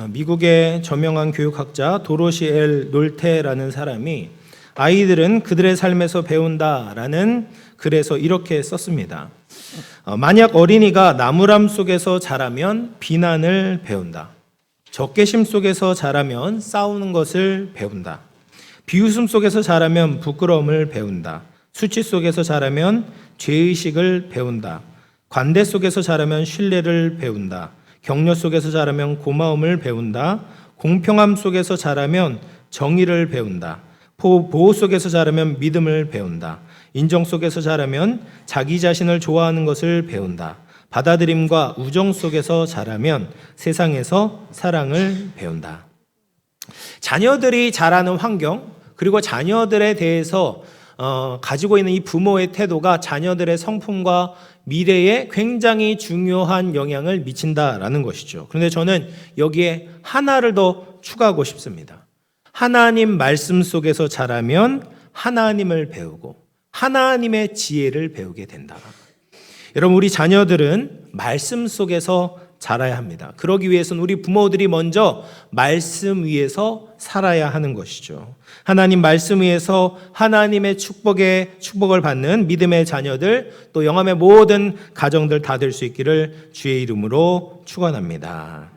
미국의 저명한 교육학자 도로시 엘 놀테라는 사람이 아이들은 그들의 삶에서 배운다라는 글에서 이렇게 썼습니다. 만약 어린이가 나무람 속에서 자라면 비난을 배운다. 적개심 속에서 자라면 싸우는 것을 배운다. 비웃음 속에서 자라면 부끄러움을 배운다. 수치 속에서 자라면 죄의식을 배운다. 관대 속에서 자라면 신뢰를 배운다. 격려 속에서 자라면 고마움을 배운다. 공평함 속에서 자라면 정의를 배운다. 보호 속에서 자라면 믿음을 배운다. 인정 속에서 자라면 자기 자신을 좋아하는 것을 배운다. 받아들임과 우정 속에서 자라면 세상에서 사랑을 배운다. 자녀들이 자라는 환경, 그리고 자녀들에 대해서 가지고 있는 이 부모의 태도가 자녀들의 성품과 미래에 굉장히 중요한 영향을 미친다라는 것이죠. 그런데 저는 여기에 하나를 더 추가하고 싶습니다. 하나님 말씀 속에서 자라면 하나님을 배우고 하나님의 지혜를 배우게 된다. 여러분, 우리 자녀들은 말씀 속에서 자라야 합니다. 그러기 위해서는 우리 부모들이 먼저 말씀 위에서 살아야 하는 것이죠. 하나님 말씀 위에서 하나님의 축복을 받는 믿음의 자녀들, 또 영암의 모든 가정들 다 될 수 있기를 주의 이름으로 축원합니다.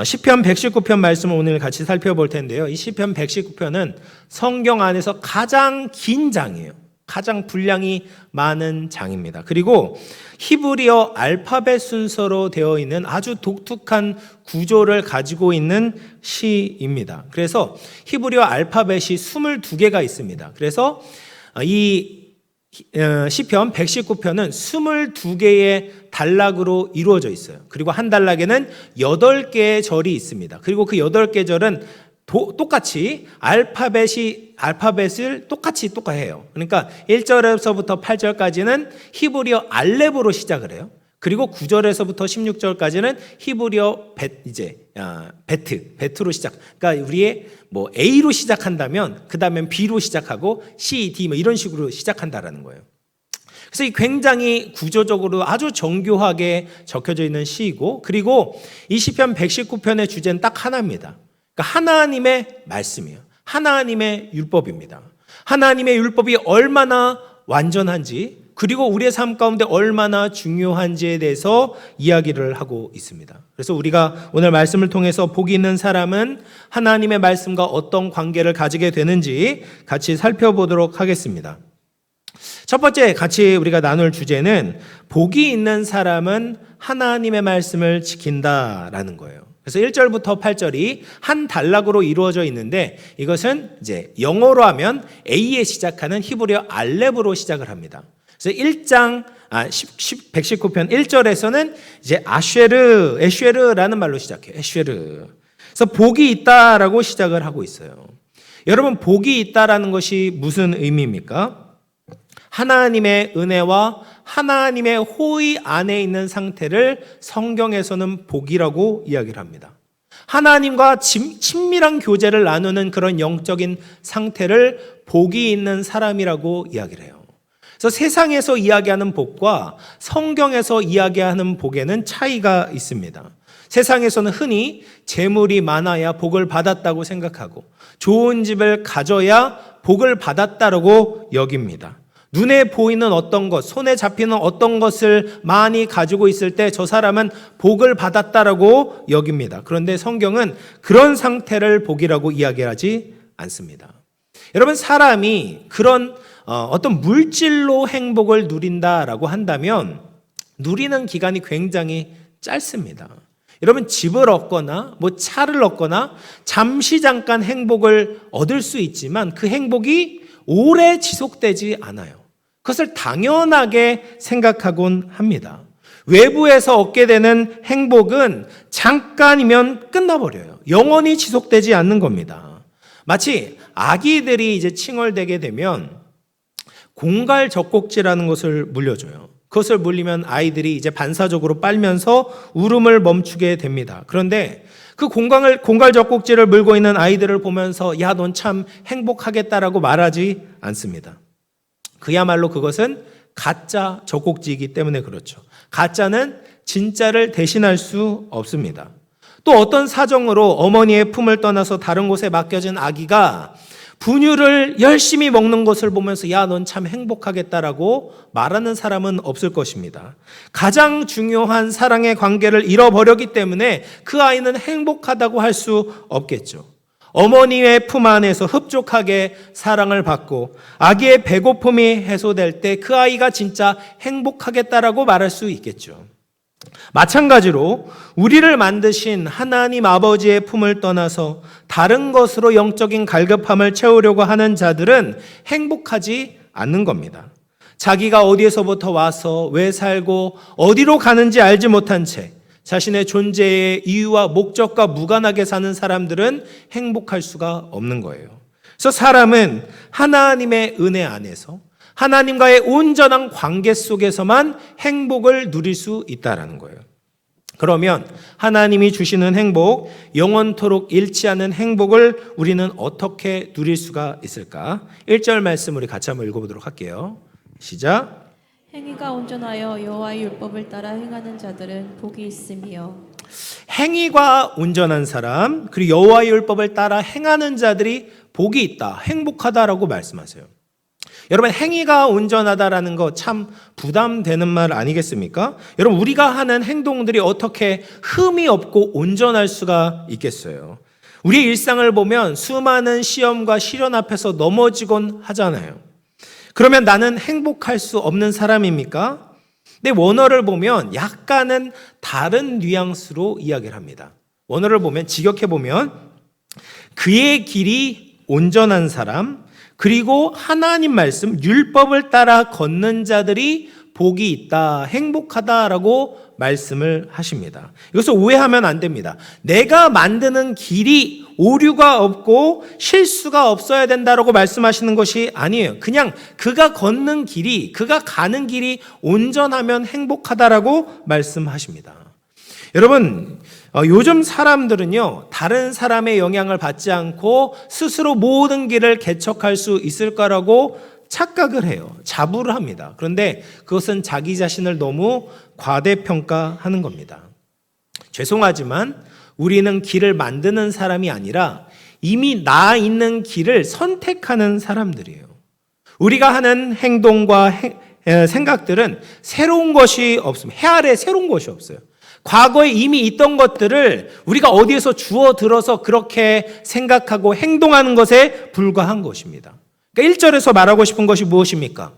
시편 119편 말씀을 오늘 같이 살펴볼 텐데요. 이 시편 119편은 성경 안에서 가장 긴 장이에요. 가장 분량이 많은 장입니다. 그리고 히브리어 알파벳 순서로 되어 있는 아주 독특한 구조를 가지고 있는 시입니다. 그래서 히브리어 알파벳이 22개가 있습니다. 그래서 이 시편 119편은 22개의 단락으로 이루어져 있어요. 그리고 한 단락에는 8개의 절이 있습니다. 그리고 그 8개 절은 똑같이 알파벳을 똑같이 해요. 그러니까 1절에서부터 8절까지는 히브리어 알렙으로 시작을 해요. 그리고 9절에서부터 16절까지는 히브리어 베트로 시작. 그러니까 우리의 A로 시작한다면 그 다음엔 B로 시작하고 C, D 이런 식으로 시작한다라는 거예요. 그래서 이 굉장히 구조적으로 아주 정교하게 적혀져 있는 시이고, 그리고 이 시편 119편의 주제는 딱 하나입니다. 그러니까 하나님의 말씀이에요. 하나님의 율법입니다. 하나님의 율법이 얼마나 완전한지, 그리고 우리의 삶 가운데 얼마나 중요한지에 대해서 이야기를 하고 있습니다. 그래서 우리가 오늘 말씀을 통해서 복이 있는 사람은 하나님의 말씀과 어떤 관계를 가지게 되는지 같이 살펴보도록 하겠습니다. 첫 번째 같이 우리가 나눌 주제는 복이 있는 사람은 하나님의 말씀을 지킨다라는 거예요. 그래서 1절부터 8절이 한 단락으로 이루어져 있는데, 이것은 이제 영어로 하면 A에 시작하는 히브리어 알렙으로 시작을 합니다. 그래서 119편 1절에서는 이제 에쉐르라는 말로 시작해요. 에쉐르. 그래서 복이 있다라고 시작을 하고 있어요. 여러분, 복이 있다라는 것이 무슨 의미입니까? 하나님의 은혜와 하나님의 호의 안에 있는 상태를 성경에서는 복이라고 이야기를 합니다. 하나님과 친밀한 교제를 나누는 그런 영적인 상태를 복이 있는 사람이라고 이야기를 해요. 그래서 세상에서 이야기하는 복과 성경에서 이야기하는 복에는 차이가 있습니다. 세상에서는 흔히 재물이 많아야 복을 받았다고 생각하고 좋은 집을 가져야 복을 받았다고 여깁니다. 눈에 보이는 어떤 것, 손에 잡히는 어떤 것을 많이 가지고 있을 때 저 사람은 복을 받았다라고 여깁니다. 그런데 성경은 그런 상태를 복이라고 이야기하지 않습니다. 여러분, 사람이 그런 어떤 물질로 행복을 누린다라고 한다면 누리는 기간이 굉장히 짧습니다. 여러분, 집을 얻거나 차를 얻거나 잠시 잠깐 행복을 얻을 수 있지만 그 행복이 오래 지속되지 않아요. 그것을 당연하게 생각하곤 합니다. 외부에서 얻게 되는 행복은 잠깐이면 끝나버려요. 영원히 지속되지 않는 겁니다. 마치 아기들이 이제 칭얼대게 되면 공갈 젖꼭지라는 것을 물려줘요. 그것을 물리면 아이들이 이제 반사적으로 빨면서 울음을 멈추게 됩니다. 그런데 그 공갈 젖꼭지를 물고 있는 아이들을 보면서 야, 넌 참 행복하겠다라고 말하지 않습니다. 그야말로 그것은 가짜 젖꼭지이기 때문에 그렇죠. 가짜는 진짜를 대신할 수 없습니다. 또 어떤 사정으로 어머니의 품을 떠나서 다른 곳에 맡겨진 아기가 분유를 열심히 먹는 것을 보면서 야, 넌 참 행복하겠다라고 말하는 사람은 없을 것입니다. 가장 중요한 사랑의 관계를 잃어버렸기 때문에 그 아이는 행복하다고 할 수 없겠죠. 어머니의 품 안에서 흡족하게 사랑을 받고 아기의 배고픔이 해소될 때 그 아이가 진짜 행복하겠다라고 말할 수 있겠죠. 마찬가지로 우리를 만드신 하나님 아버지의 품을 떠나서 다른 것으로 영적인 갈급함을 채우려고 하는 자들은 행복하지 않는 겁니다. 자기가 어디에서부터 와서 왜 살고 어디로 가는지 알지 못한 채 자신의 존재의 이유와 목적과 무관하게 사는 사람들은 행복할 수가 없는 거예요. 그래서 사람은 하나님의 은혜 안에서 하나님과의 온전한 관계 속에서만 행복을 누릴 수 있다라는 거예요. 그러면 하나님이 주시는 행복, 영원토록 잃지 않는 행복을 우리는 어떻게 누릴 수가 있을까? 1절 말씀 우리 같이 한번 읽어보도록 할게요. 시작. 행위가 온전하여 여호와의 율법을 따라 행하는 자들은 복이 있으며. 행위가 온전한 사람, 그리고 여호와의 율법을 따라 행하는 자들이 복이 있다, 행복하다라고 말씀하세요. 여러분, 행위가 온전하다라는 거 참 부담되는 말 아니겠습니까? 여러분, 우리가 하는 행동들이 어떻게 흠이 없고 온전할 수가 있겠어요? 우리의 일상을 보면 수많은 시험과 시련 앞에서 넘어지곤 하잖아요. 그러면 나는 행복할 수 없는 사람입니까? 근데 원어를 보면 약간은 다른 뉘앙스로 이야기를 합니다. 원어를 보면, 직역해 보면 그의 길이 온전한 사람, 그리고 하나님 말씀, 율법을 따라 걷는 자들이 복이 있다, 행복하다라고 말씀을 하십니다. 이것을 오해하면 안 됩니다. 내가 만드는 길이 오류가 없고 실수가 없어야 된다라고 말씀하시는 것이 아니에요. 그냥 그가 걷는 길이, 그가 가는 길이 온전하면 행복하다라고 말씀하십니다. 여러분, 요즘 사람들은요, 다른 사람의 영향을 받지 않고 스스로 모든 길을 개척할 수 있을 거라고 착각을 해요. 자부를 합니다. 그런데 그것은 자기 자신을 너무 과대평가하는 겁니다. 죄송하지만 우리는 길을 만드는 사람이 아니라 이미 나 있는 길을 선택하는 사람들이에요. 우리가 하는 행동과 생각들은 새로운 것이 없습니다. 해 아래 새로운 것이 없어요. 과거에 이미 있던 것들을 우리가 어디에서 주워 들어서 그렇게 생각하고 행동하는 것에 불과한 것입니다. 그러니까 1절에서 말하고 싶은 것이 무엇입니까?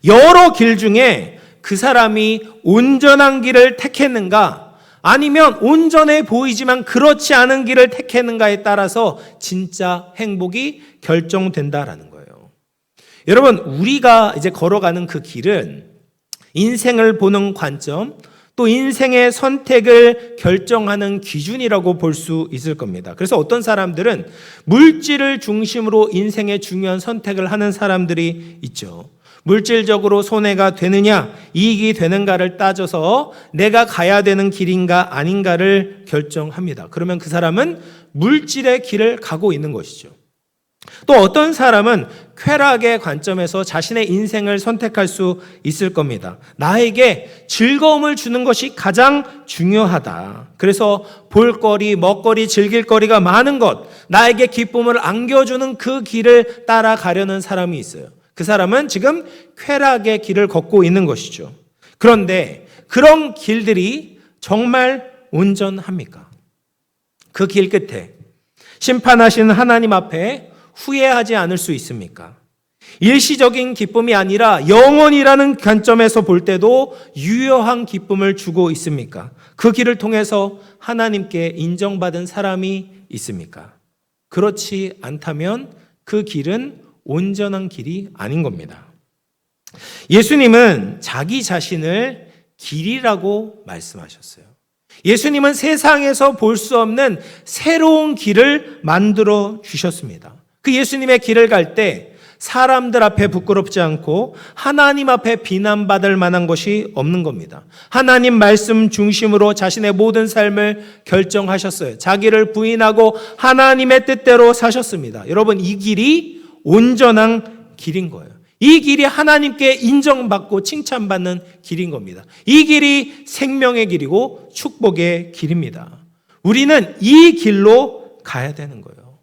여러 길 중에 그 사람이 온전한 길을 택했는가, 아니면 온전해 보이지만 그렇지 않은 길을 택했는가에 따라서 진짜 행복이 결정된다라는 거예요. 여러분, 우리가 이제 걸어가는 그 길은 인생을 보는 관점, 또 인생의 선택을 결정하는 기준이라고 볼 수 있을 겁니다. 그래서 어떤 사람들은 물질을 중심으로 인생의 중요한 선택을 하는 사람들이 있죠. 물질적으로 손해가 되느냐, 이익이 되는가를 따져서 내가 가야 되는 길인가 아닌가를 결정합니다. 그러면 그 사람은 물질의 길을 가고 있는 것이죠. 또 어떤 사람은 쾌락의 관점에서 자신의 인생을 선택할 수 있을 겁니다. 나에게 즐거움을 주는 것이 가장 중요하다. 그래서 볼거리, 먹거리, 즐길거리가 많은 것, 나에게 기쁨을 안겨주는 그 길을 따라가려는 사람이 있어요. 그 사람은 지금 쾌락의 길을 걷고 있는 것이죠. 그런데 그런 길들이 정말 온전합니까? 그 길 끝에 심판하시는 하나님 앞에 후회하지 않을 수 있습니까? 일시적인 기쁨이 아니라 영원이라는 관점에서 볼 때도 유효한 기쁨을 주고 있습니까? 그 길을 통해서 하나님께 인정받은 사람이 있습니까? 그렇지 않다면 그 길은 온전한 길이 아닌 겁니다. 예수님은 자기 자신을 길이라고 말씀하셨어요. 예수님은 세상에서 볼 수 없는 새로운 길을 만들어 주셨습니다. 그 예수님의 길을 갈 때 사람들 앞에 부끄럽지 않고 하나님 앞에 비난받을 만한 것이 없는 겁니다. 하나님 말씀 중심으로 자신의 모든 삶을 결정하셨어요. 자기를 부인하고 하나님의 뜻대로 사셨습니다. 여러분, 이 길이 온전한 길인 거예요. 이 길이 하나님께 인정받고 칭찬받는 길인 겁니다. 이 길이 생명의 길이고 축복의 길입니다. 우리는 이 길로 가야 되는 거예요.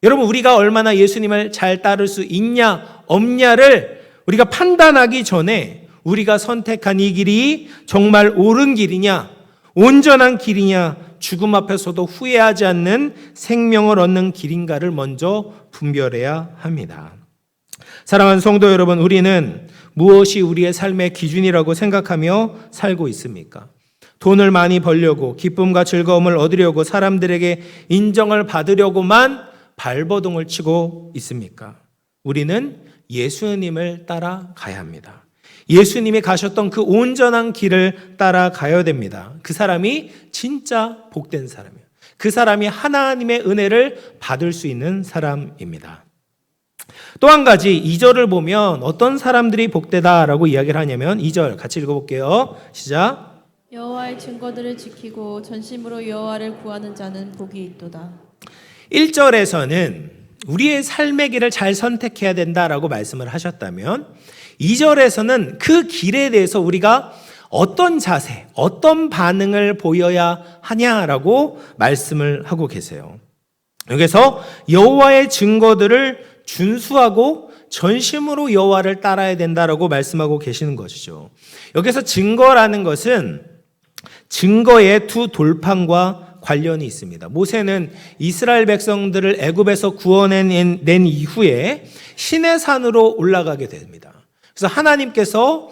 여러분, 우리가 얼마나 예수님을 잘 따를 수 있냐 없냐를 우리가 판단하기 전에 우리가 선택한 이 길이 정말 옳은 길이냐, 온전한 길이냐, 죽음 앞에서도 후회하지 않는 생명을 얻는 길인가를 먼저 분별해야 합니다. 사랑하는 성도 여러분, 우리는 무엇이 우리의 삶의 기준이라고 생각하며 살고 있습니까? 돈을 많이 벌려고, 기쁨과 즐거움을 얻으려고, 사람들에게 인정을 받으려고만 발버둥을 치고 있습니까? 우리는 예수님을 따라가야 합니다. 예수님이 가셨던 그 온전한 길을 따라가야 됩니다. 그 사람이 진짜 복된 사람이에요. 그 사람이 하나님의 은혜를 받을 수 있는 사람입니다. 또 한 가지 2절을 보면 어떤 사람들이 복되다라고 이야기를 하냐면 2절 같이 읽어볼게요. 시작. 여호와의 증거들을 지키고 전심으로 여호와를 구하는 자는 복이 있도다. 1절에서는 우리의 삶의 길을 잘 선택해야 된다라고 말씀을 하셨다면 2절에서는 그 길에 대해서 우리가 어떤 자세, 어떤 반응을 보여야 하냐라고 말씀을 하고 계세요. 여기서 여호와의 증거들을 준수하고 전심으로 여호와를 따라야 된다라고 말씀하고 계시는 것이죠. 여기서 증거라는 것은 증거의 두 돌판과 관련이 있습니다. 모세는 이스라엘 백성들을 애굽에서 구원해낸 이후에 시내산으로 올라가게 됩니다. 그래서 하나님께서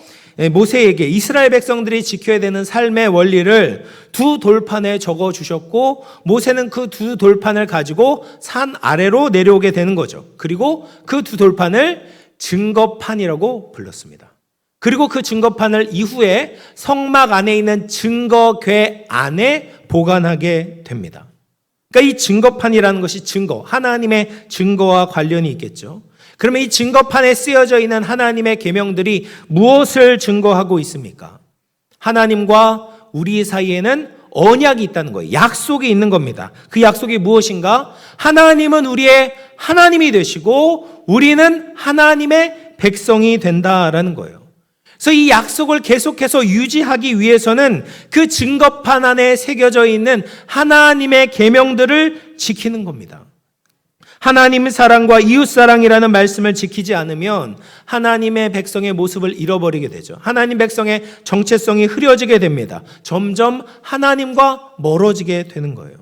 모세에게 이스라엘 백성들이 지켜야 되는 삶의 원리를 두 돌판에 적어 주셨고, 모세는 그 두 돌판을 가지고 산 아래로 내려오게 되는 거죠. 그리고 그 두 돌판을 증거판이라고 불렀습니다. 그리고 그 증거판을 이후에 성막 안에 있는 증거궤 안에 보관하게 됩니다. 그러니까 이 증거판이라는 것이 증거, 하나님의 증거와 관련이 있겠죠. 그러면 이 증거판에 쓰여져 있는 하나님의 계명들이 무엇을 증거하고 있습니까? 하나님과 우리 사이에는 언약이 있다는 거예요. 약속이 있는 겁니다. 그 약속이 무엇인가? 하나님은 우리의 하나님이 되시고 우리는 하나님의 백성이 된다라는 거예요. 그래서 이 약속을 계속해서 유지하기 위해서는 그 증거판 안에 새겨져 있는 하나님의 계명들을 지키는 겁니다. 하나님의 사랑과 이웃 사랑이라는 말씀을 지키지 않으면 하나님의 백성의 모습을 잃어버리게 되죠. 하나님 백성의 정체성이 흐려지게 됩니다. 점점 하나님과 멀어지게 되는 거예요.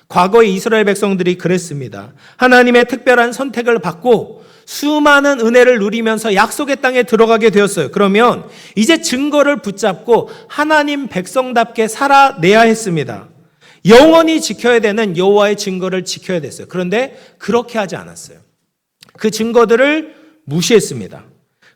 과거의 이스라엘 백성들이 그랬습니다. 하나님의 특별한 선택을 받고 수많은 은혜를 누리면서 약속의 땅에 들어가게 되었어요. 그러면 이제 증거를 붙잡고 하나님 백성답게 살아내야 했습니다. 영원히 지켜야 되는 여호와의 증거를 지켜야 됐어요. 그런데 그렇게 하지 않았어요. 그 증거들을 무시했습니다.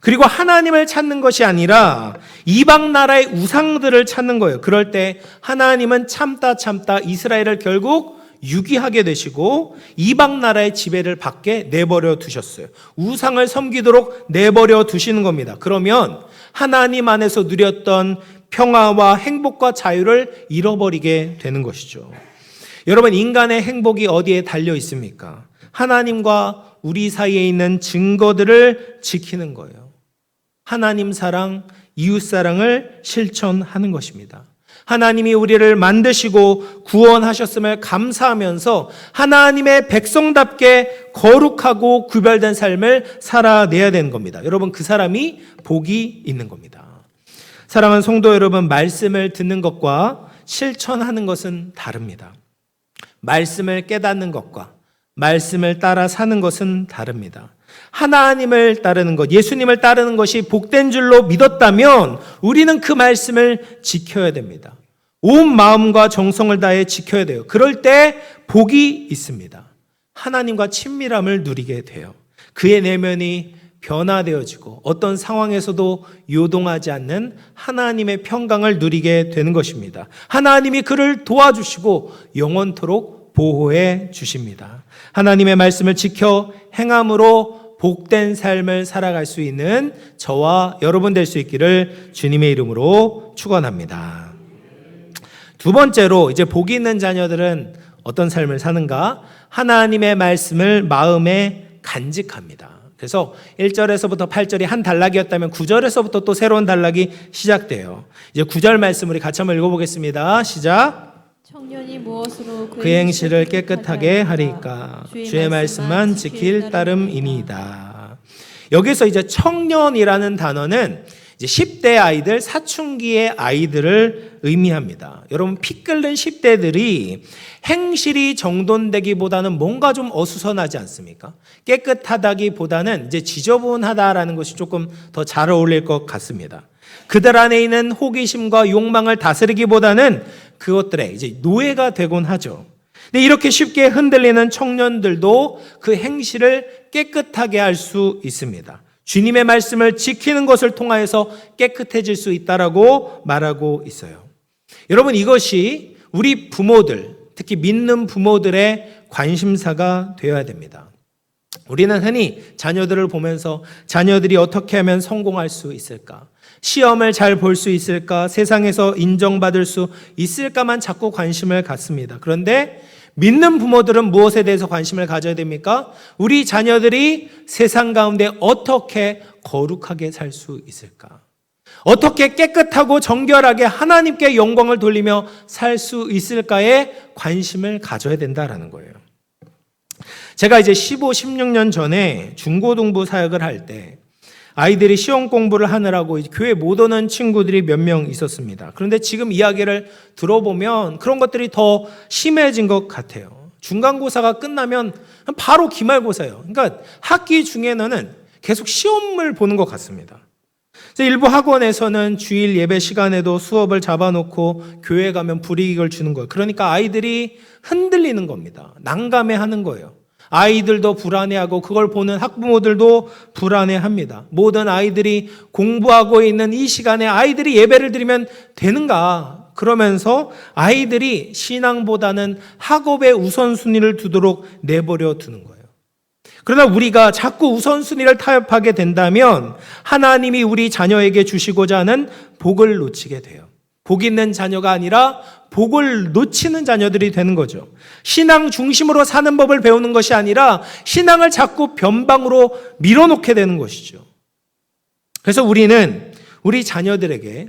그리고 하나님을 찾는 것이 아니라 이방 나라의 우상들을 찾는 거예요. 그럴 때 하나님은 참다 이스라엘을 결국 유기하게 되시고 이방 나라의 지배를 받게 내버려 두셨어요. 우상을 섬기도록 내버려 두시는 겁니다. 그러면 하나님 안에서 누렸던 평화와 행복과 자유를 잃어버리게 되는 것이죠. 여러분, 인간의 행복이 어디에 달려 있습니까? 하나님과 우리 사이에 있는 증거들을 지키는 거예요. 하나님 사랑, 이웃 사랑을 실천하는 것입니다. 하나님이 우리를 만드시고 구원하셨음을 감사하면서 하나님의 백성답게 거룩하고 구별된 삶을 살아내야 되는 겁니다. 여러분, 그 사람이 복이 있는 겁니다. 사랑하는 성도 여러분, 말씀을 듣는 것과 실천하는 것은 다릅니다. 말씀을 깨닫는 것과 말씀을 따라 사는 것은 다릅니다. 하나님을 따르는 것, 예수님을 따르는 것이 복된 줄로 믿었다면 우리는 그 말씀을 지켜야 됩니다. 온 마음과 정성을 다해 지켜야 돼요. 그럴 때 복이 있습니다. 하나님과 친밀함을 누리게 돼요. 그의 내면이 변화되어지고 어떤 상황에서도 요동하지 않는 하나님의 평강을 누리게 되는 것입니다. 하나님이 그를 도와주시고 영원토록 보호해 주십니다. 하나님의 말씀을 지켜 행함으로 복된 삶을 살아갈 수 있는 저와 여러분 될 수 있기를 주님의 이름으로 축원합니다. 두 번째로, 이제 복이 있는 자녀들은 어떤 삶을 사는가? 하나님의 말씀을 마음에 간직합니다. 그래서 1절에서부터 8절이 한 단락이었다면 9절에서부터 또 새로운 단락이 시작돼요. 이제 9절 말씀 우리 같이 한번 읽어보겠습니다. 시작. 청년이 무엇으로 그 행실을 깨끗하게 하리까? 주의 말씀만 지킬 따름이니이다. 여기서 이제 청년이라는 단어는 이제 10대 아이들, 사춘기의 아이들을 의미합니다. 여러분, 피 끓는 10대들이 행실이 정돈되기보다는 뭔가 좀 어수선하지 않습니까? 깨끗하다기보다는 이제 지저분하다라는 것이 조금 더 잘 어울릴 것 같습니다. 그들 안에 있는 호기심과 욕망을 다스리기보다는 그것들의 이제 노예가 되곤 하죠. 근데 이렇게 쉽게 흔들리는 청년들도 그 행실을 깨끗하게 할 수 있습니다. 주님의 말씀을 지키는 것을 통하여서 깨끗해질 수 있다라고 말하고 있어요. 여러분, 이것이 우리 부모들, 특히 믿는 부모들의 관심사가 되어야 됩니다. 우리는 흔히 자녀들을 보면서 자녀들이 어떻게 하면 성공할 수 있을까? 시험을 잘 볼 수 있을까? 세상에서 인정받을 수 있을까만 자꾸 관심을 갖습니다. 그런데 믿는 부모들은 무엇에 대해서 관심을 가져야 됩니까? 우리 자녀들이 세상 가운데 어떻게 거룩하게 살 수 있을까? 어떻게 깨끗하고 정결하게 하나님께 영광을 돌리며 살 수 있을까에 관심을 가져야 된다라는 거예요. 제가 이제 15, 16년 전에 중고등부 사역을 할 때 아이들이 시험 공부를 하느라고 교회 못 오는 친구들이 몇 명 있었습니다. 그런데 지금 이야기를 들어보면 그런 것들이 더 심해진 것 같아요. 중간고사가 끝나면 바로 기말고사예요. 그러니까 학기 중에는 계속 시험을 보는 것 같습니다. 일부 학원에서는 주일 예배 시간에도 수업을 잡아놓고 교회 가면 불이익을 주는 거예요. 그러니까 아이들이 흔들리는 겁니다. 난감해하는 거예요. 아이들도 불안해하고 그걸 보는 학부모들도 불안해합니다. 모든 아이들이 공부하고 있는 이 시간에 아이들이 예배를 드리면 되는가? 그러면서 아이들이 신앙보다는 학업에 우선순위를 두도록 내버려 두는 거예요. 그러나 우리가 자꾸 우선순위를 타협하게 된다면 하나님이 우리 자녀에게 주시고자 하는 복을 놓치게 돼요. 복 있는 자녀가 아니라 복을 놓치는 자녀들이 되는 거죠. 신앙 중심으로 사는 법을 배우는 것이 아니라 신앙을 자꾸 변방으로 밀어놓게 되는 것이죠. 그래서 우리는 우리 자녀들에게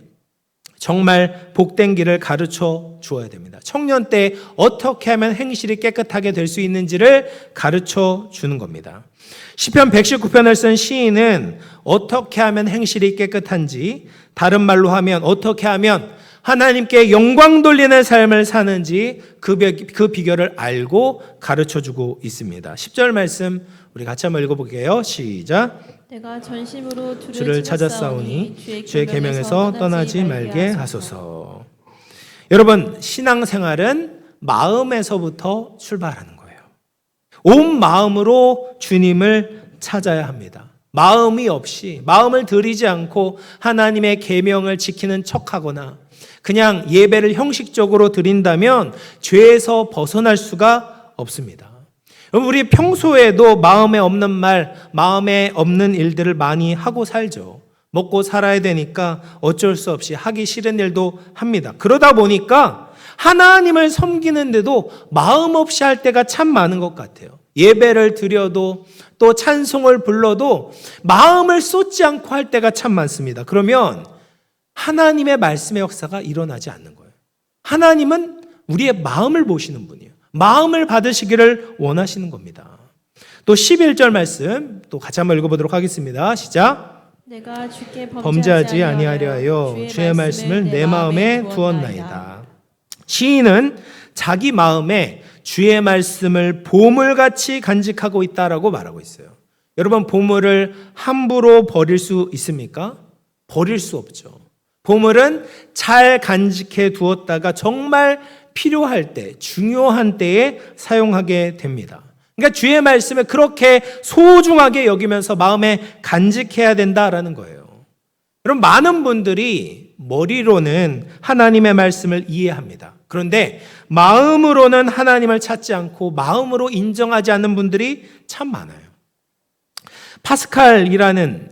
정말 복된 길을 가르쳐 주어야 됩니다. 청년 때 어떻게 하면 행실이 깨끗하게 될 수 있는지를 가르쳐 주는 겁니다. 시편 119편을 쓴 시인은 어떻게 하면 행실이 깨끗한지, 다른 말로 하면 어떻게 하면 하나님께 영광 돌리는 삶을 사는지 그 비결을 알고 가르쳐주고 있습니다. 10절 말씀 우리 같이 한번 읽어볼게요. 시작. 내가 전심으로 주를 찾았사오니 주의 계명에서 떠나지 말게 하소서. 여러분, 신앙생활은 마음에서부터 출발하는 거예요. 온 마음으로 주님을 찾아야 합니다. 마음이 없이, 마음을 들이지 않고 하나님의 계명을 지키는 척하거나 그냥 예배를 형식적으로 드린다면 죄에서 벗어날 수가 없습니다. 우리 평소에도 마음에 없는 말, 마음에 없는 일들을 많이 하고 살죠. 먹고 살아야 되니까 어쩔 수 없이 하기 싫은 일도 합니다. 그러다 보니까 하나님을 섬기는데도 마음 없이 할 때가 참 많은 것 같아요. 예배를 드려도 또 찬송을 불러도 마음을 쏟지 않고 할 때가 참 많습니다. 그러면 하나님의 말씀의 역사가 일어나지 않는 거예요. 하나님은 우리의 마음을 보시는 분이에요. 마음을 받으시기를 원하시는 겁니다. 또 11절 말씀 또 같이 한번 읽어보도록 하겠습니다. 시작. 내가 주께 범죄하지 아니하려 하여 주의 말씀을 내 마음에 두었나이다. 시인은 자기 마음에 주의 말씀을 보물같이 간직하고 있다라고 말하고 있어요. 여러분, 보물을 함부로 버릴 수 있습니까? 버릴 수 없죠. 보물은 잘 간직해 두었다가 정말 필요할 때, 중요한 때에 사용하게 됩니다. 그러니까 주의 말씀을 그렇게 소중하게 여기면서 마음에 간직해야 된다라는 거예요. 여러분, 많은 분들이 머리로는 하나님의 말씀을 이해합니다. 그런데 마음으로는 하나님을 찾지 않고 마음으로 인정하지 않는 분들이 참 많아요. 파스칼이라는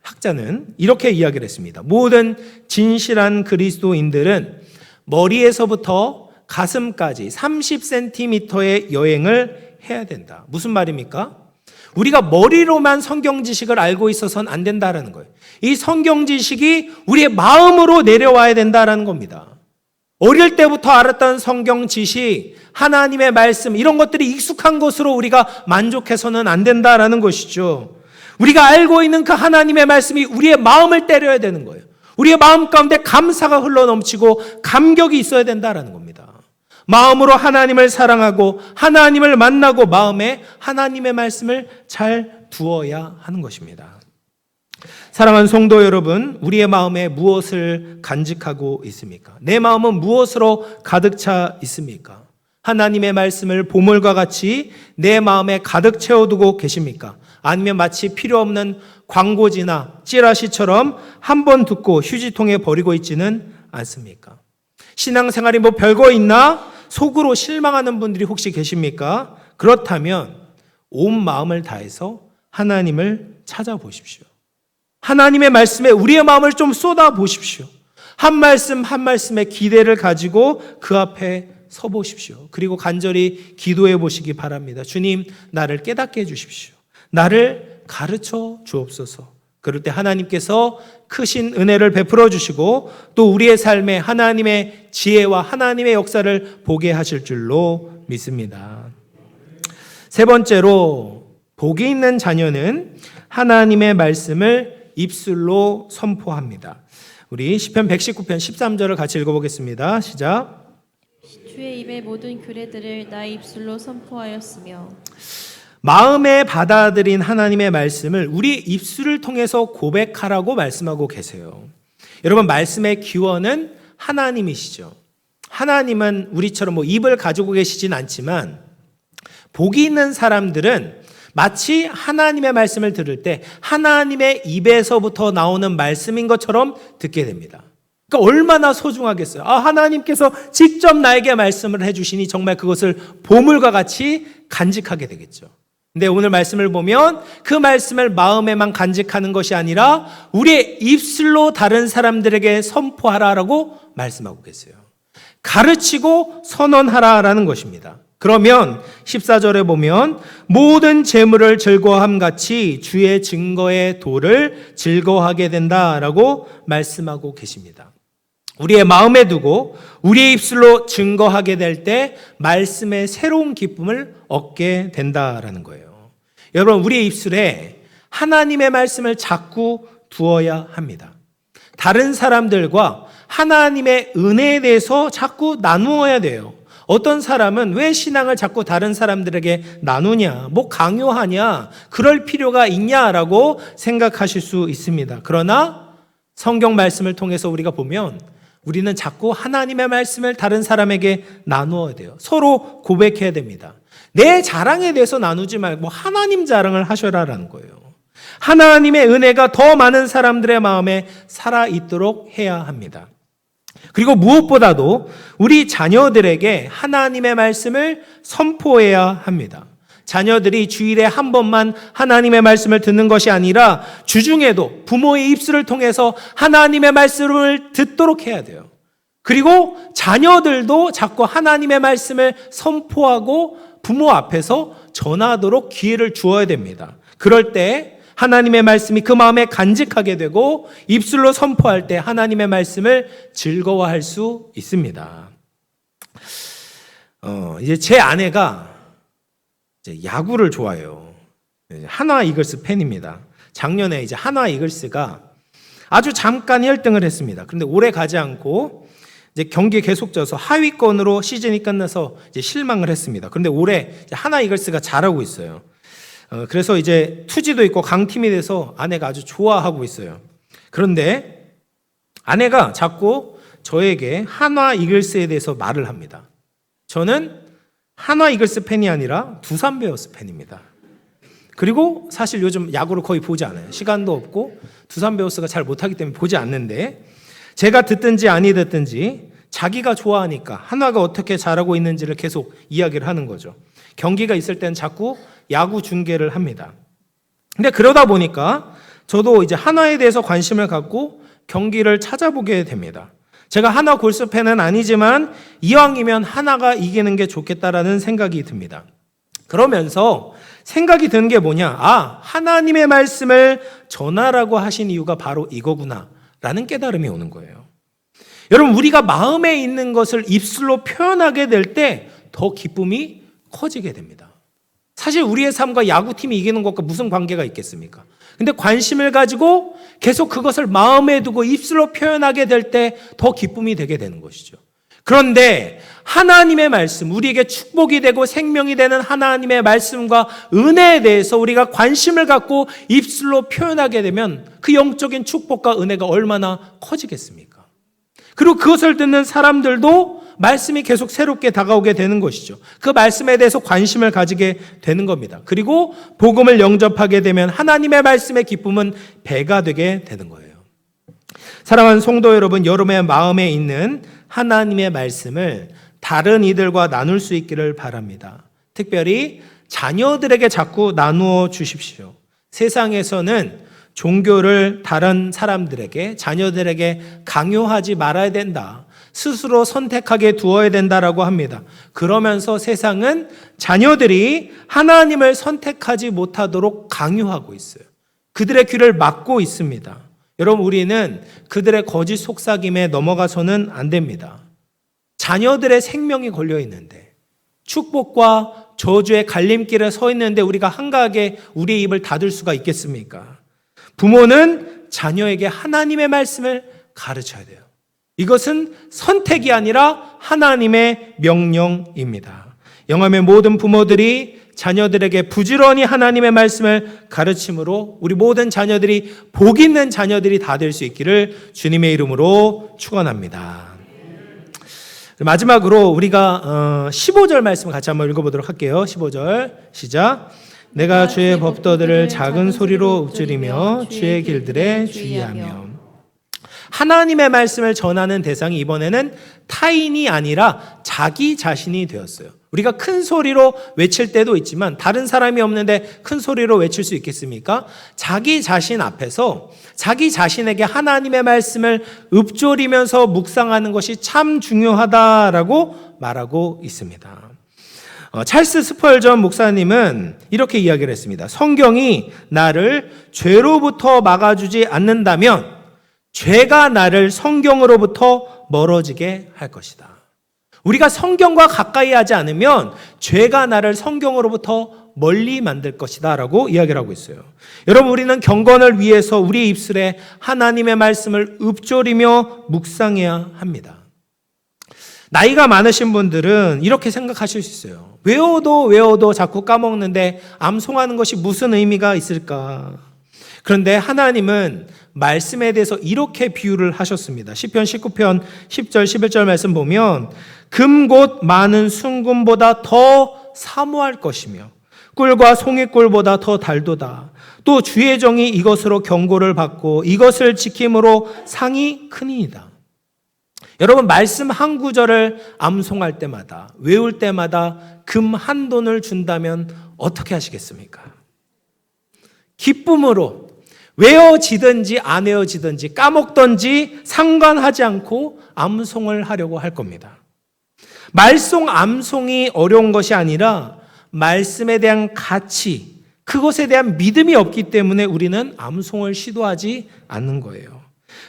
학자는 이렇게 이야기를 했습니다. 모든 진실한 그리스도인들은 머리에서부터 가슴까지 30cm의 여행을 해야 된다. 무슨 말입니까? 우리가 머리로만 성경 지식을 알고 있어서는 안 된다라는 거예요. 이 성경 지식이 우리의 마음으로 내려와야 된다라는 겁니다. 어릴 때부터 알았던 성경 지식, 하나님의 말씀, 이런 것들이 익숙한 것으로 우리가 만족해서는 안 된다라는 것이죠. 우리가 알고 있는 그 하나님의 말씀이 우리의 마음을 때려야 되는 거예요. 우리의 마음 가운데 감사가 흘러넘치고 감격이 있어야 된다라는 겁니다. 마음으로 하나님을 사랑하고 하나님을 만나고 마음에 하나님의 말씀을 잘 두어야 하는 것입니다. 사랑하는 성도 여러분, 우리의 마음에 무엇을 간직하고 있습니까? 내 마음은 무엇으로 가득 차 있습니까? 하나님의 말씀을 보물과 같이 내 마음에 가득 채워두고 계십니까? 아니면 마치 필요 없는 광고지나 찌라시처럼 한 번 듣고 휴지통에 버리고 있지는 않습니까? 신앙생활이 뭐 별거 있나? 속으로 실망하는 분들이 혹시 계십니까? 그렇다면 온 마음을 다해서 하나님을 찾아보십시오. 하나님의 말씀에 우리의 마음을 좀 쏟아 보십시오. 한 말씀 한 말씀에 기대를 가지고 그 앞에 서 보십시오. 그리고 간절히 기도해 보시기 바랍니다. 주님, 나를 깨닫게 해 주십시오. 나를 가르쳐 주옵소서. 그럴 때 하나님께서 크신 은혜를 베풀어 주시고 또 우리의 삶에 하나님의 지혜와 하나님의 역사를 보게 하실 줄로 믿습니다. 세 번째로, 복이 있는 자녀는 하나님의 말씀을 입술로 선포합니다. 우리 시편 119편 13절을 같이 읽어보겠습니다. 시작. 주의 입의 모든 규례들을 나의 입술로 선포하였으며. 마음에 받아들인 하나님의 말씀을 우리 입술을 통해서 고백하라고 말씀하고 계세요. 여러분, 말씀의 기원은 하나님이시죠. 하나님은 우리처럼 뭐 입을 가지고 계시진 않지만 복이 있는 사람들은 마치 하나님의 말씀을 들을 때 하나님의 입에서부터 나오는 말씀인 것처럼 듣게 됩니다. 그러니까 얼마나 소중하겠어요. 하나님께서 직접 나에게 말씀을 해주시니 정말 그것을 보물과 같이 간직하게 되겠죠. 근데 오늘 말씀을 보면 그 말씀을 마음에만 간직하는 것이 아니라 우리의 입술로 다른 사람들에게 선포하라라고 말씀하고 계세요. 가르치고 선언하라라는 것입니다. 그러면 14절에 보면 모든 재물을 즐거워함 같이 주의 증거의 도를 즐거워하게 된다라고 말씀하고 계십니다. 우리의 마음에 두고 우리의 입술로 증거하게 될 때 말씀의 새로운 기쁨을 얻게 된다라는 거예요. 여러분, 우리의 입술에 하나님의 말씀을 자꾸 두어야 합니다. 다른 사람들과 하나님의 은혜에 대해서 자꾸 나누어야 돼요. 어떤 사람은 왜 신앙을 자꾸 다른 사람들에게 나누냐, 뭐 강요하냐, 그럴 필요가 있냐라고 생각하실 수 있습니다. 그러나 성경 말씀을 통해서 우리가 보면 우리는 자꾸 하나님의 말씀을 다른 사람에게 나누어야 돼요. 서로 고백해야 됩니다. 내 자랑에 대해서 나누지 말고 하나님 자랑을 하셔라라는 거예요. 하나님의 은혜가 더 많은 사람들의 마음에 살아있도록 해야 합니다. 그리고 무엇보다도 우리 자녀들에게 하나님의 말씀을 선포해야 합니다. 자녀들이 주일에 한 번만 하나님의 말씀을 듣는 것이 아니라 주중에도 부모의 입술을 통해서 하나님의 말씀을 듣도록 해야 돼요. 그리고 자녀들도 자꾸 하나님의 말씀을 선포하고 부모 앞에서 전하도록 기회를 주어야 됩니다. 그럴 때 하나님의 말씀이 그 마음에 간직하게 되고 입술로 선포할 때 하나님의 말씀을 즐거워할 수 있습니다. 이제 제 아내가 이제 야구를 좋아해요. 한화 이글스 팬입니다. 작년에 이제 한화 이글스가 아주 잠깐 1등을 했습니다. 그런데 오래 가지 않고 이제 경기에 계속 져서 하위권으로 시즌이 끝나서 이제 실망을 했습니다. 그런데 올해 한화 이글스가 잘하고 있어요. 그래서 이제 투지도 있고 강팀이 돼서 아내가 아주 좋아하고 있어요. 그런데 아내가 자꾸 저에게 한화 이글스에 대해서 말을 합니다. 저는 한화 이글스 팬이 아니라 두산 베어스 팬입니다. 그리고 사실 요즘 야구를 거의 보지 않아요. 시간도 없고 두산 베어스가 잘 못하기 때문에 보지 않는데 제가 듣든지 아니 듣든지 자기가 좋아하니까 한화가 어떻게 잘하고 있는지를 계속 이야기를 하는 거죠. 경기가 있을 때는 자꾸 야구 중계를 합니다. 근데 그러다 보니까 저도 이제 한화에 대해서 관심을 갖고 경기를 찾아보게 됩니다. 제가 한화 골수 팬은 아니지만 이왕이면 한화가 이기는 게 좋겠다라는 생각이 듭니다. 그러면서 생각이 드는 게 뭐냐? 하나님의 말씀을 전하라고 하신 이유가 바로 이거구나 라는 깨달음이 오는 거예요. 여러분, 우리가 마음에 있는 것을 입술로 표현하게 될 때 더 기쁨이 커지게 됩니다. 사실 우리의 삶과 야구팀이 이기는 것과 무슨 관계가 있겠습니까? 근데 관심을 가지고 계속 그것을 마음에 두고 입술로 표현하게 될 때 더 기쁨이 되게 되는 것이죠. 그런데 하나님의 말씀, 우리에게 축복이 되고 생명이 되는 하나님의 말씀과 은혜에 대해서 우리가 관심을 갖고 입술로 표현하게 되면 그 영적인 축복과 은혜가 얼마나 커지겠습니까? 그리고 그것을 듣는 사람들도 말씀이 계속 새롭게 다가오게 되는 것이죠. 그 말씀에 대해서 관심을 가지게 되는 겁니다. 그리고 복음을 영접하게 되면 하나님의 말씀의 기쁨은 배가 되게 되는 거예요. 사랑하는 성도 여러분, 여러분의 마음에 있는 하나님의 말씀을 다른 이들과 나눌 수 있기를 바랍니다. 특별히 자녀들에게 자꾸 나누어 주십시오. 세상에서는 종교를 다른 사람들에게, 자녀들에게 강요하지 말아야 된다. 스스로 선택하게 두어야 된다라고 합니다. 그러면서 세상은 자녀들이 하나님을 선택하지 못하도록 강요하고 있어요. 그들의 귀를 막고 있습니다. 여러분, 우리는 그들의 거짓 속삭임에 넘어가서는 안 됩니다. 자녀들의 생명이 걸려 있는데, 축복과 저주의 갈림길에 서 있는데 우리가 한가하게 우리의 입을 닫을 수가 있겠습니까? 부모는 자녀에게 하나님의 말씀을 가르쳐야 돼요. 이것은 선택이 아니라 하나님의 명령입니다. 영암의 모든 부모들이 자녀들에게 부지런히 하나님의 말씀을 가르침으로 우리 모든 자녀들이 복 있는 자녀들이 다 될 수 있기를 주님의 이름으로 축원합니다. 마지막으로 우리가 15절 말씀 같이 한번 읽어보도록 할게요. 15절 시작. 내가 주의 법도들을 작은 소리로 읊조리며 주의 길들에 주의하며. 하나님의 말씀을 전하는 대상이 이번에는 타인이 아니라 자기 자신이 되었어요. 우리가 큰 소리로 외칠 때도 있지만 다른 사람이 없는데 큰 소리로 외칠 수 있겠습니까? 자기 자신 앞에서 자기 자신에게 하나님의 말씀을 읊조리면서 묵상하는 것이 참 중요하다라고 말하고 있습니다. 찰스 스펄전 목사님은 이렇게 이야기를 했습니다. 성경이 나를 죄로부터 막아주지 않는다면 죄가 나를 성경으로부터 멀어지게 할 것이다. 우리가 성경과 가까이 하지 않으면 죄가 나를 성경으로부터 멀리 만들 것이다 라고 이야기를 하고 있어요. 여러분, 우리는 경건을 위해서 우리의 입술에 하나님의 말씀을 읊조리며 묵상해야 합니다. 나이가 많으신 분들은 이렇게 생각하실 수 있어요. 외워도 자꾸 까먹는데 암송하는 것이 무슨 의미가 있을까? 그런데 하나님은 말씀에 대해서 이렇게 비유를 하셨습니다. 시편 19편 10절 11절 말씀 보면 금 곧 많은 순금보다 더 사모할 것이며 꿀과 송이꿀보다 더 달도다. 또 주의 정이 이것으로 경고를 받고 이것을 지킴으로 상이 크니이다. 여러분, 말씀 한 구절을 암송할 때마다, 외울 때마다 금 한 돈을 준다면 어떻게 하시겠습니까? 기쁨으로 외워지든지 안 외워지든지 까먹든지 상관하지 않고 암송을 하려고 할 겁니다. 말송, 암송이 어려운 것이 아니라 말씀에 대한 가치, 그것에 대한 믿음이 없기 때문에 우리는 암송을 시도하지 않는 거예요.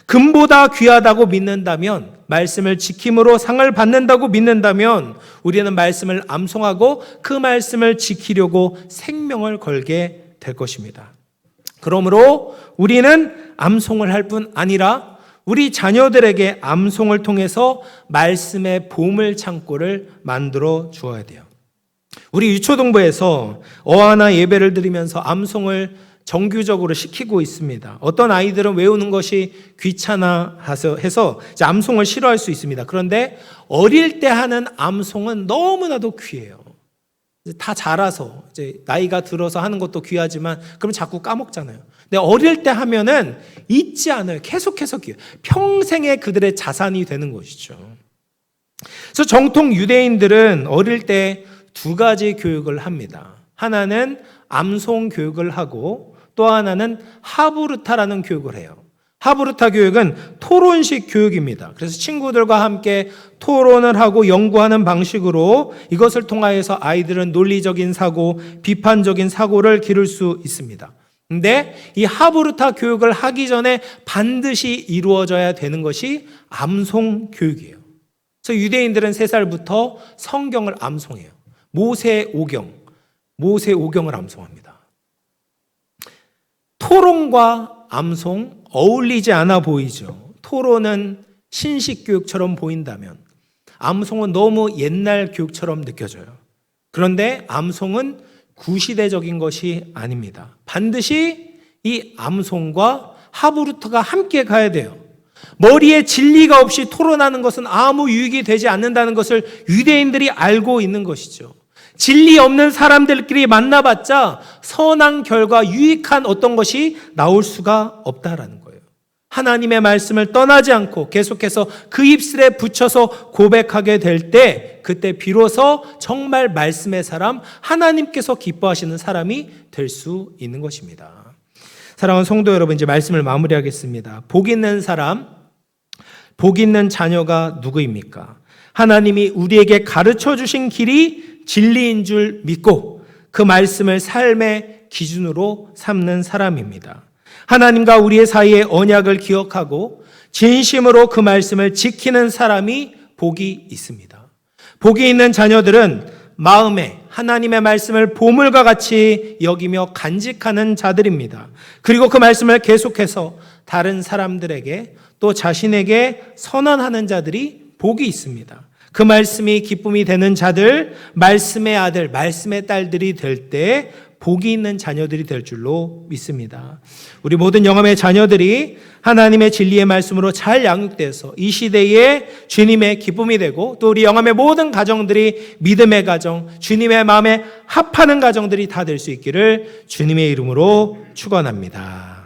금보다 귀하다고 믿는다면, 말씀을 지킴으로 상을 받는다고 믿는다면 우리는 말씀을 암송하고 그 말씀을 지키려고 생명을 걸게 될 것입니다. 그러므로 우리는 암송을 할 뿐 아니라 우리 자녀들에게 암송을 통해서 말씀의 보물 창고를 만들어 주어야 돼요. 우리 유초동부에서 어하나 예배를 드리면서 암송을 정규적으로 시키고 있습니다. 어떤 아이들은 외우는 것이 귀찮아 해서 암송을 싫어할 수 있습니다. 그런데 어릴 때 하는 암송은 너무나도 귀해요. 다 자라서 이제 나이가 들어서 하는 것도 귀하지만 그러면 자꾸 까먹잖아요. 근데 어릴 때 하면은 잊지 않아요. 계속해서 귀해요. 평생의 그들의 자산이 되는 것이죠. 그래서 정통 유대인들은 어릴 때 두 가지 교육을 합니다. 하나는 암송 교육을 하고 또 하나는 하부르타라는 교육을 해요. 하부르타 교육은 토론식 교육입니다. 그래서 친구들과 함께 토론을 하고 연구하는 방식으로 이것을 통하여서 아이들은 논리적인 사고, 비판적인 사고를 기를 수 있습니다. 근데 이 하브루타 교육을 하기 전에 반드시 이루어져야 되는 것이 암송 교육이에요. 그래서 유대인들은 3살부터 성경을 암송해요. 모세오경을 암송합니다. 토론과 암송 어울리지 않아 보이죠. 토론은 신식 교육처럼 보인다면 암송은 너무 옛날 교육처럼 느껴져요. 그런데 암송은 구시대적인 것이 아닙니다. 반드시 이 암송과 하브루타가 함께 가야 돼요. 머리에 진리가 없이 토론하는 것은 아무 유익이 되지 않는다는 것을 유대인들이 알고 있는 것이죠. 진리 없는 사람들끼리 만나봤자 선한 결과, 유익한 어떤 것이 나올 수가 없다라는 거예요. 하나님의 말씀을 떠나지 않고 계속해서 그 입술에 붙여서 고백하게 될 때, 그때 비로소 정말 말씀의 사람, 하나님께서 기뻐하시는 사람이 될 수 있는 것입니다. 사랑하는 성도 여러분, 이제 말씀을 마무리하겠습니다. 복 있는 사람, 복 있는 자녀가 누구입니까? 하나님이 우리에게 가르쳐 주신 길이 진리인 줄 믿고 그 말씀을 삶의 기준으로 삼는 사람입니다. 하나님과 우리의 사이의 언약을 기억하고 진심으로 그 말씀을 지키는 사람이 복이 있습니다. 복이 있는 자녀들은 마음에 하나님의 말씀을 보물과 같이 여기며 간직하는 자들입니다. 그리고 그 말씀을 계속해서 다른 사람들에게 또 자신에게 선언하는 자들이 복이 있습니다. 그 말씀이 기쁨이 되는 자들, 말씀의 아들, 말씀의 딸들이 될 때 복이 있는 자녀들이 될 줄로 믿습니다. 우리 모든 영혼의 자녀들이 하나님의 진리의 말씀으로 잘 양육돼서 이 시대에 주님의 기쁨이 되고 또 우리 영혼의 모든 가정들이 믿음의 가정, 주님의 마음에 합하는 가정들이 다 될 수 있기를 주님의 이름으로 축원합니다.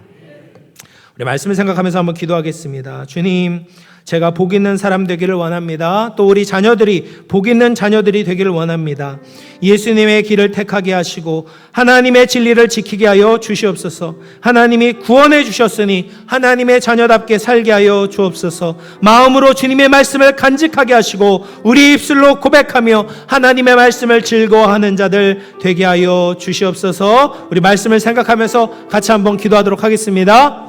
우리 말씀을 생각하면서 한번 기도하겠습니다. 주님, 제가 복 있는 사람 되기를 원합니다. 또 우리 자녀들이 복 있는 자녀들이 되기를 원합니다. 예수님의 길을 택하게 하시고 하나님의 진리를 지키게 하여 주시옵소서. 하나님이 구원해 주셨으니 하나님의 자녀답게 살게 하여 주옵소서. 마음으로 주님의 말씀을 간직하게 하시고 우리 입술로 고백하며 하나님의 말씀을 즐거워하는 자들 되게 하여 주시옵소서. 우리 말씀을 생각하면서 같이 한번 기도하도록 하겠습니다.